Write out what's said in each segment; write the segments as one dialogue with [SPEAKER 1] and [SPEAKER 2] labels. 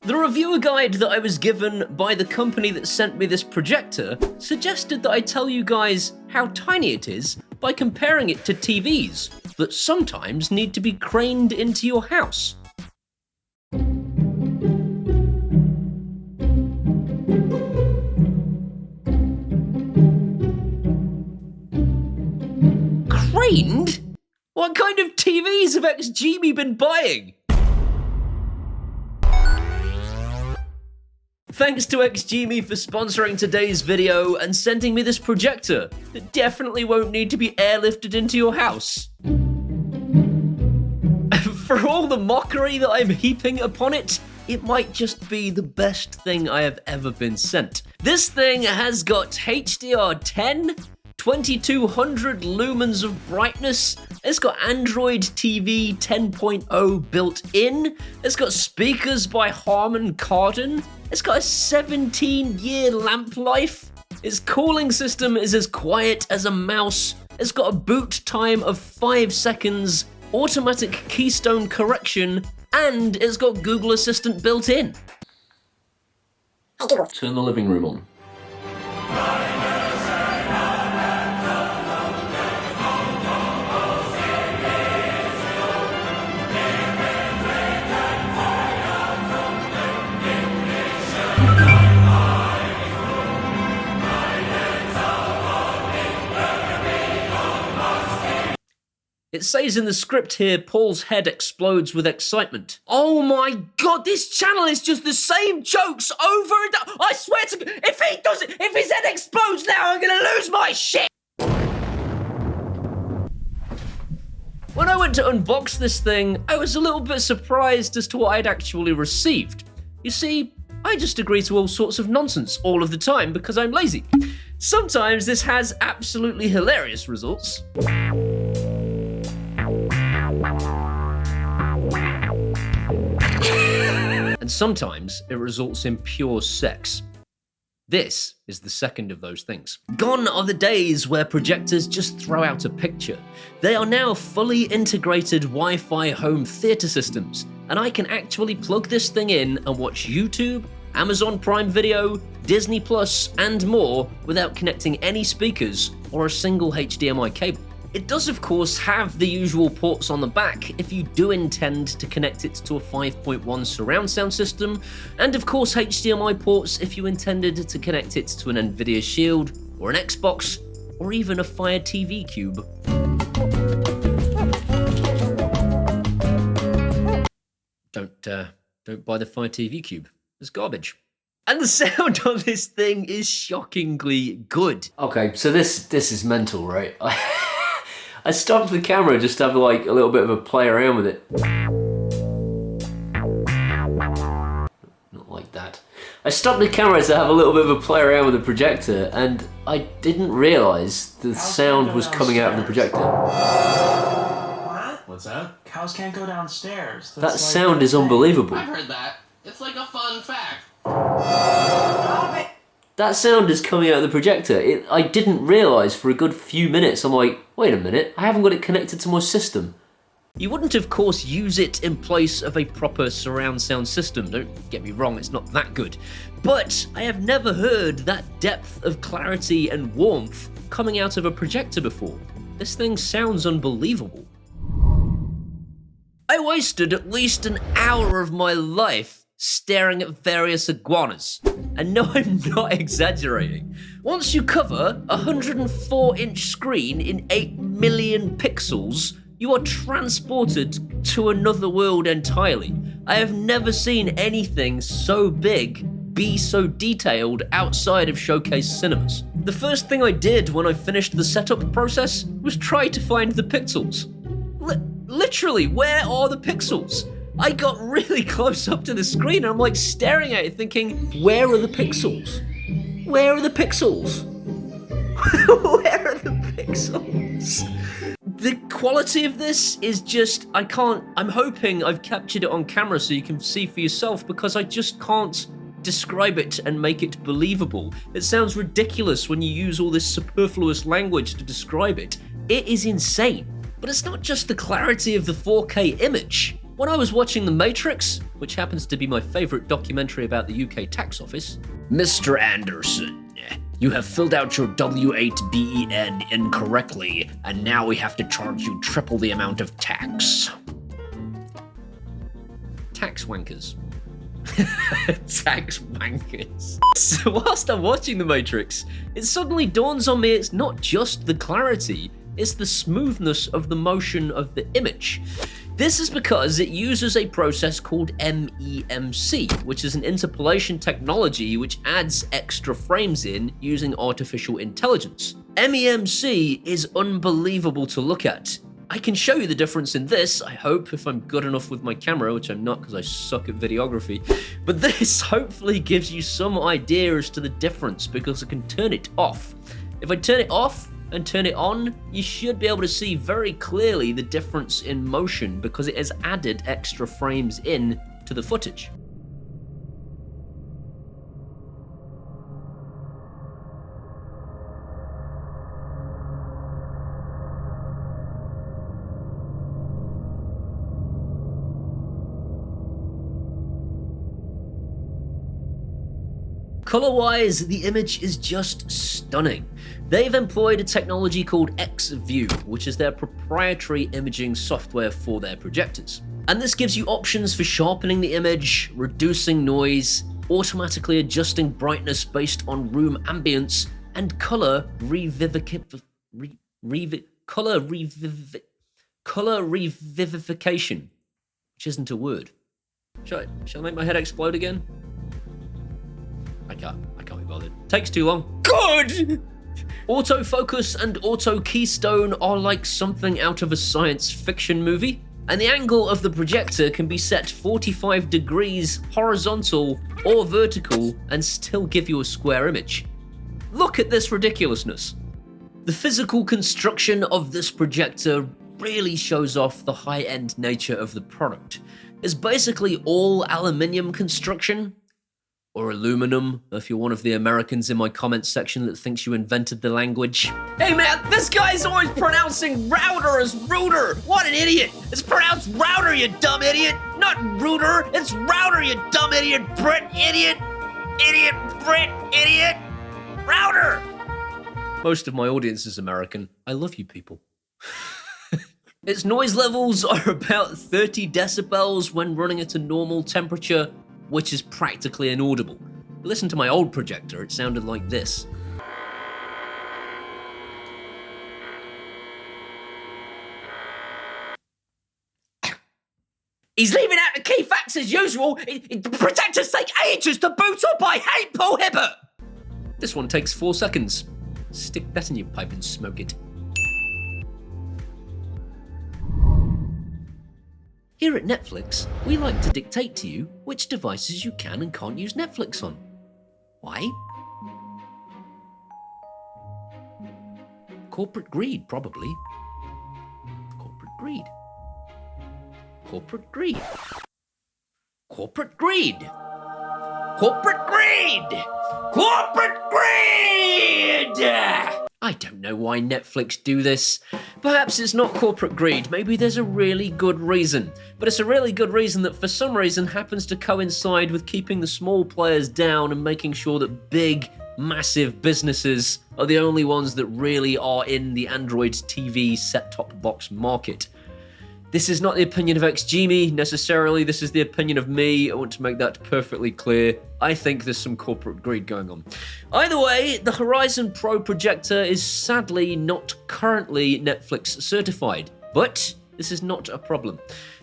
[SPEAKER 1] The reviewer guide that I was given by the company that sent me this projector suggested that I tell you guys how tiny it is by comparing it to TVs that sometimes need to be craned into your house. Craned? What kind of TVs have Xgimi been buying? Thanks to Xgimi for sponsoring today's video and sending me this projector that definitely won't need to be airlifted into your house. For all the mockery that I'm heaping upon it, it might just be the best thing I have ever been sent. This thing has got HDR10, 2200 lumens of brightness, it's got Android TV 10.0 built in, it's got speakers by Harman Kardon, it's got a 17-year lamp life, its cooling system is as quiet as a mouse, it's got a boot time of 5 seconds, automatic keystone correction, and it's got Google Assistant built in.
[SPEAKER 2] Hey Google.
[SPEAKER 1] Turn the living room on. It says in the script here, Paul's head explodes with excitement. Oh my god, this channel is just the same jokes over and over. I swear to God, if his head explodes now, I'm gonna lose my shit! When I went to unbox this thing, I was a little bit surprised as to what I'd actually received. You see, I just agree to all sorts of nonsense all of the time because I'm lazy. Sometimes this has absolutely hilarious results. And sometimes it results in pure sex. This is the second of those things. Gone are the days where projectors just throw out a picture. They are now fully integrated Wi-Fi home theater systems, and I can actually plug this thing in and watch YouTube, Amazon Prime Video, Disney Plus, and more without connecting any speakers or a single HDMI cable. It does of course have the usual ports on the back if you do intend to connect it to a 5.1 surround sound system, and of course HDMI ports if you intended to connect it to an Nvidia Shield, or an Xbox, or even a Fire TV Cube. Don't buy the Fire TV Cube, it's garbage. And the sound on this thing is shockingly good. Okay, so this is mental, right? I stopped the camera just to have like a little bit of a play around with it. Not like that. I stopped the camera to have a little bit of a play around with the projector, and I didn't realise the sound was coming out of the projector.
[SPEAKER 3] What?
[SPEAKER 4] What's that?
[SPEAKER 3] Cows can't go downstairs.
[SPEAKER 1] That sound is unbelievable.
[SPEAKER 4] I've heard that. It's like a fun fact.
[SPEAKER 1] That sound is coming out of the projector. I didn't realise for a good few minutes. I'm like, wait a minute, I haven't got it connected to my system. You wouldn't of course use it in place of a proper surround sound system. Don't get me wrong, it's not that good. But I have never heard that depth of clarity and warmth coming out of a projector before. This thing sounds unbelievable. I wasted at least an hour of my life staring at various iguanas. And no, I'm not exaggerating. Once you cover a 104-inch screen in 8 million pixels, you are transported to another world entirely. I have never seen anything so big be so detailed outside of showcase cinemas. The first thing I did when I finished the setup process was try to find the pixels. Literally, where are the pixels? I got really close up to the screen and I'm like staring at it thinking, where are the pixels? Where are the pixels? Where are the pixels? The quality of this is just, I'm hoping I've captured it on camera so you can see for yourself, because I just can't describe it and make it believable. It sounds ridiculous when you use all this superfluous language to describe it. It is insane. But it's not just the clarity of the 4K image. When I was watching The Matrix, which happens to be my favourite documentary about the UK tax office, Mr. Anderson, you have filled out your W8BEN incorrectly, and now we have to charge you triple the amount of tax. Tax wankers. Tax wankers. So whilst I'm watching The Matrix, it suddenly dawns on me it's not just the clarity, it's the smoothness of the motion of the image. This is because it uses a process called MEMC, which is an interpolation technology which adds extra frames in using artificial intelligence. MEMC is unbelievable to look at. I can show you the difference in this, I hope, if I'm good enough with my camera, which I'm not because I suck at videography. But this hopefully gives you some idea as to the difference because I can turn it off. If I turn it off and turn it on, you should be able to see very clearly the difference in motion because it has added extra frames in to the footage. Color-wise, the image is just stunning. They've employed a technology called Xview, which is their proprietary imaging software for their projectors. And this gives you options for sharpening the image, reducing noise, automatically adjusting brightness based on room ambience, and color revivification, which isn't a word. Shall I make my head explode again? I can't be bothered. Takes too long. Good! Autofocus and auto keystone are like something out of a science fiction movie, and the angle of the projector can be set 45 degrees horizontal or vertical and still give you a square image. Look at this ridiculousness. The physical construction of this projector really shows off the high-end nature of the product. It's basically all aluminium construction, or aluminum, if you're one of the Americans in my comments section that thinks you invented the language. Hey man, this guy's always pronouncing router as rooter. What an idiot. It's pronounced router, you dumb idiot. Not rooter, it's router, you dumb idiot. Brit, idiot. Idiot, Brit, idiot. Router. Most of my audience is American. I love you people. Its noise levels are about 30 decibels when running at a normal temperature, which is practically inaudible. Listen to my old projector, it sounded like this. He's leaving out the key facts as usual. Projectors take ages to boot up. I hate Paul Hibbert. This one takes 4 seconds. Stick that in your pipe and smoke it. Here at Netflix, we like to dictate to you which devices you can and can't use Netflix on. Why? Corporate greed, probably. Corporate greed. Corporate greed. Corporate greed. Corporate greed. Corporate greed! I don't know why Netflix do this. Perhaps it's not corporate greed, maybe there's a really good reason. But it's a really good reason that for some reason happens to coincide with keeping the small players down and making sure that big, massive businesses are the only ones that really are in the Android TV set-top box market. This is not the opinion of Xgimi necessarily, this is the opinion of me. I want to make that perfectly clear. I think there's some corporate greed going on. Either way, the Horizon Pro projector is sadly not currently Netflix certified, but this is not a problem.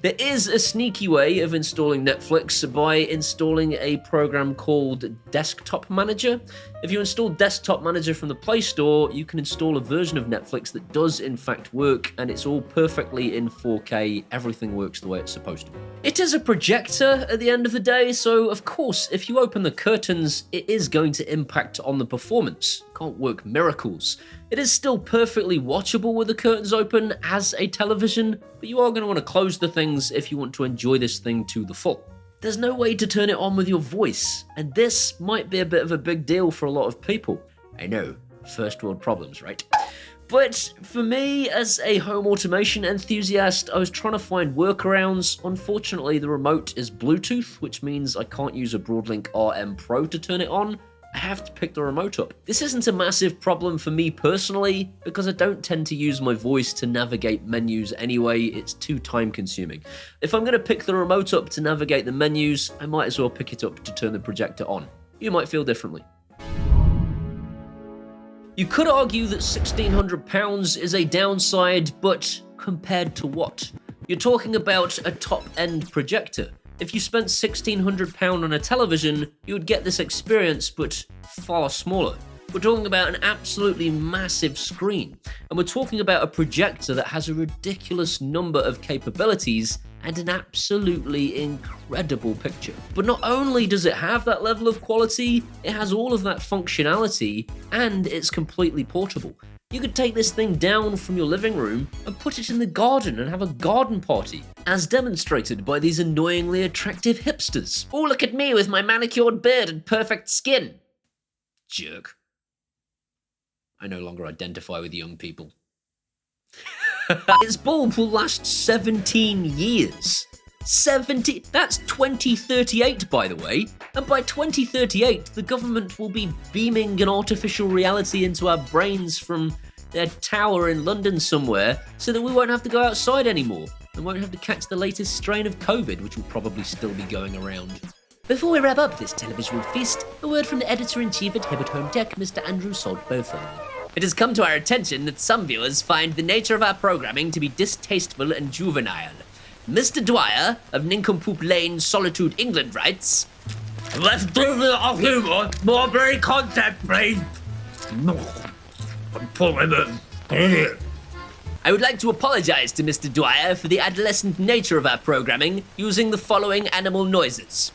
[SPEAKER 1] There is a sneaky way of installing Netflix by installing a program called Desktop Manager. If you install Desktop Manager from the Play Store, you can install a version of Netflix that does in fact work, and it's all perfectly in 4K. Everything works the way it's supposed to. It is a projector at the end of the day, so of course, if you open the curtains, it is going to impact on the performance. Can't work miracles. It is still perfectly watchable with the curtains open as a television, but you are going to want to close the things if you want to enjoy this thing to the full. There's no way to turn it on with your voice, and this might be a bit of a big deal for a lot of people. I know, first world problems, right? But for me, as a home automation enthusiast, I was trying to find workarounds. Unfortunately, the remote is Bluetooth, which means I can't use a Broadlink RM Pro to turn it on. I have to pick the remote up. This isn't a massive problem for me personally, because I don't tend to use my voice to navigate menus anyway. It's too time consuming. If I'm going to pick the remote up to navigate the menus, I might as well pick it up to turn the projector on. You might feel differently. You could argue that £1,600 is a downside, but compared to what? You're talking about a top-end projector. If you spent £1,600 on a television, you would get this experience, but far smaller. We're talking about an absolutely massive screen, and we're talking about a projector that has a ridiculous number of capabilities and an absolutely incredible picture. But not only does it have that level of quality, it has all of that functionality, and it's completely portable. You could take this thing down from your living room and put it in the garden and have a garden party, as demonstrated by these annoyingly attractive hipsters. Oh, look at me with my manicured beard and perfect skin. Jerk. I no longer identify with young people. Its bulb will last 17 years. 70, that's 2038, by the way. And by 2038, the government will be beaming an artificial reality into our brains from their tower in London somewhere, so that we won't have to go outside anymore, and won't have to catch the latest strain of COVID, which will probably still be going around. Before we wrap up this television feast, a word from the editor-in-chief at Hibbert Home Tech, Mr. Andrew Salt-Beaufort. It has come to our attention that some viewers find the nature of our programming to be distasteful and juvenile. Mr. Dwyer of Nincompoop Lane, Solitude, England writes, "Let's do the humour, more very concept, please." I would like to apologise to Mr. Dwyer for the adolescent nature of our programming using the following animal noises.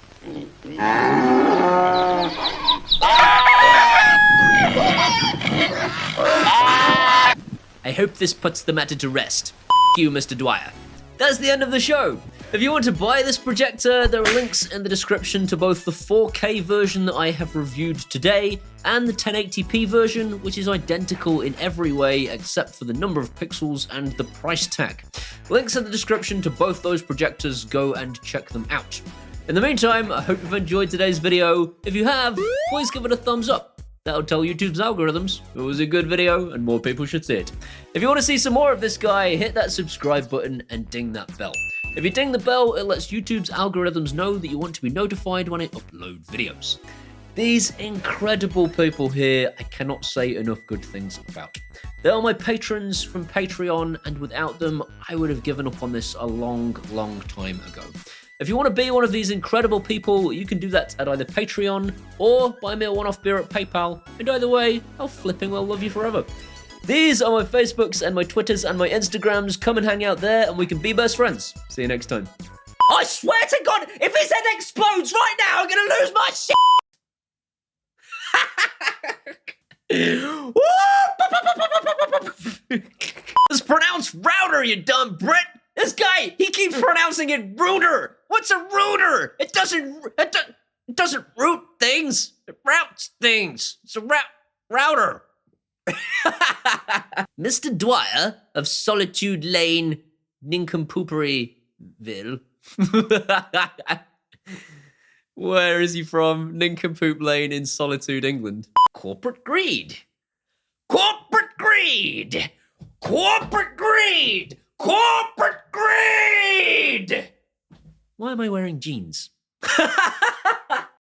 [SPEAKER 1] I hope this puts the matter to rest. F you, Mr. Dwyer. That's the end of the show. If you want to buy this projector, there are links in the description to both the 4K version that I have reviewed today and the 1080p version, which is identical in every way except for the number of pixels and the price tag. Links in the description to both those projectors. Go and check them out. In the meantime, I hope you've enjoyed today's video. If you have, please give it a thumbs up. That'll tell YouTube's algorithms it was a good video and more people should see it. If you want to see some more of this guy, hit that subscribe button and ding that bell. If you ding the bell, it lets YouTube's algorithms know that you want to be notified when I upload videos. These incredible people here, I cannot say enough good things about. They are my patrons from Patreon, and without them, I would have given up on this a long, long time ago. If you want to be one of these incredible people, you can do that at either Patreon or buy me a one-off beer at PayPal, and either way, I'll flipping well love you forever. These are my Facebooks and my Twitters and my Instagrams. Come and hang out there and we can be best friends. See you next time. I swear to God, if his head explodes right now, I'm gonna lose my shit! It's pronounced router, you dumb Brit! This guy, he keeps pronouncing it rooter. What's a rooter? It doesn't root things. It routes things. It's a router. Mr. Dwyer of Solitude Lane, Nincompooperyville. Where is he from? Nincompoop Lane in Solitude, England. Corporate greed. Corporate greed. Corporate greed. Corporate greed! Why am I wearing jeans?